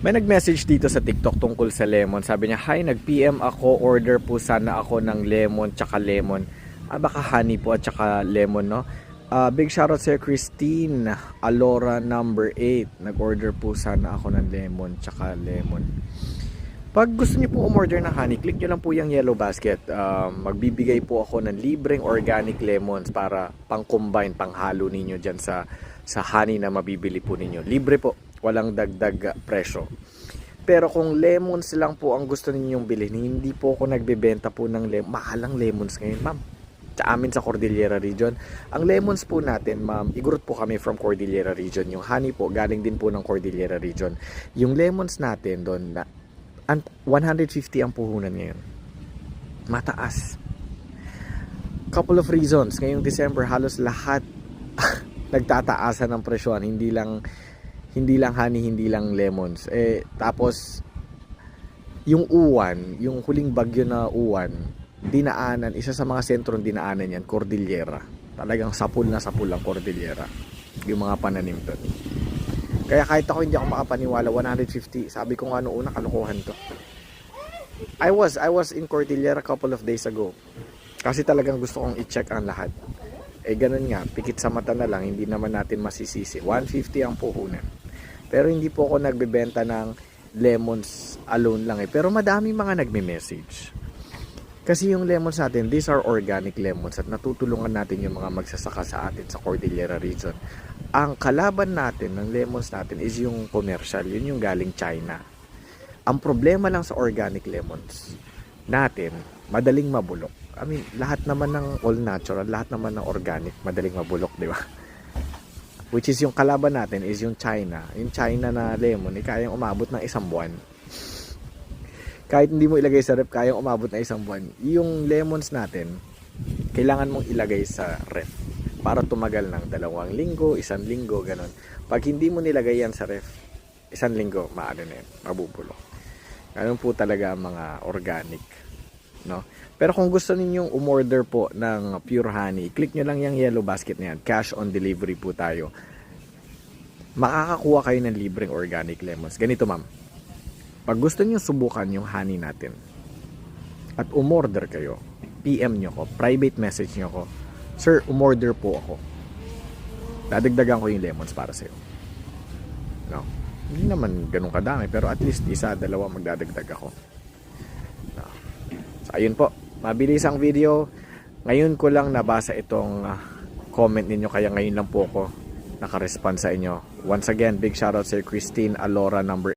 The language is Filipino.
May nag-message dito sa TikTok tungkol sa lemon. Sabi niya, "Hi, nag-PM ako, order po sana ako ng lemon tsaka lemon." Baka honey po at tsaka lemon, no? Big shoutout sa'yo, Christine Alora number 8. Nag-order po sana ako ng lemon tsaka lemon. Pag gusto niyo po umorder ng honey, click niyo lang po yung yellow basket. Magbibigay po ako ng libreng organic lemons para pang-combine, pang-halo ninyo dyan sa honey na mabibili po ninyo. Libre po, walang dagdag presyo. Pero kung lemons lang po ang gusto ninyong bilhin, hindi po ako nagbebenta po ng mahalang lemons ngayon, ma'am. Sa amin sa Cordillera Region. Ang lemons po natin, ma'am, igurot po kami from Cordillera Region. Yung honey po, galing din po ng Cordillera Region. Yung lemons natin doon, 150 ang puhunan ngayon. Mataas. Couple of reasons. Ngayong December, halos lahat nagtataasan ng presyon. Hindi lang honey, hindi lang lemons. Tapos, yung uwan, yung huling bagyo na uwan, dinaanan, isa sa mga sentrong dinaanan yan, Cordillera. Talagang sapul na sapul ang Cordillera. Yung mga pananim doon. Kaya kahit ako hindi ako makapaniwala, 150. Sabi ko nga noong una, kalokohan to. I was in Cordillera a couple of days ago. Kasi talagang gusto kong i-check ang lahat. Ganun nga, pikit sa mata na lang, hindi naman natin masisisi. 150 ang puhunan. Pero hindi po ako nagbebenta ng lemons alone lang Pero madami mga nagme-message. Kasi yung lemons natin, these are organic lemons at natutulungan natin yung mga magsasaka sa atin sa Cordillera Region. Ang kalaban natin ng lemons natin is yung commercial, yun yung galing China. Ang problema lang sa organic lemons natin, madaling mabulok. I mean, lahat naman ng all natural, lahat naman ng organic, madaling mabulok, di ba? Which is yung kalaban natin is yung China. Yung China na lemon, kayang umabot ng 1 buwan. Kahit hindi mo ilagay sa ref, kayang umabot na 1 buwan. Yung lemons natin, kailangan mong ilagay sa ref para tumagal ng 2 linggo, 1 linggo, ganun. Pag hindi mo nilagay yan sa ref, 1 linggo, mabubulok. Ganun po talaga ang mga organic, no? Pero kung gusto ninyong umorder po ng pure honey, click nyo lang yung yellow basket na yan. Cash on delivery po tayo. Makakakuha kayo ng libreng organic lemons. Ganito, ma'am. Pag gusto niyo subukan yung honey natin at umorder kayo, PM nyo ko, private message nyo ko, "Sir, umorder po ako." Dadagdagan ko yung lemons para sa'yo. No? Hindi naman ganun kadami, pero at least 1, 2 magdadagdag ako. No? So, ayun po. Mabilis ang video. Ngayon ko lang nabasa itong comment ninyo, kaya ngayon lang po ako nakarespond sa inyo. Once again, big shoutout sa Christine Alora number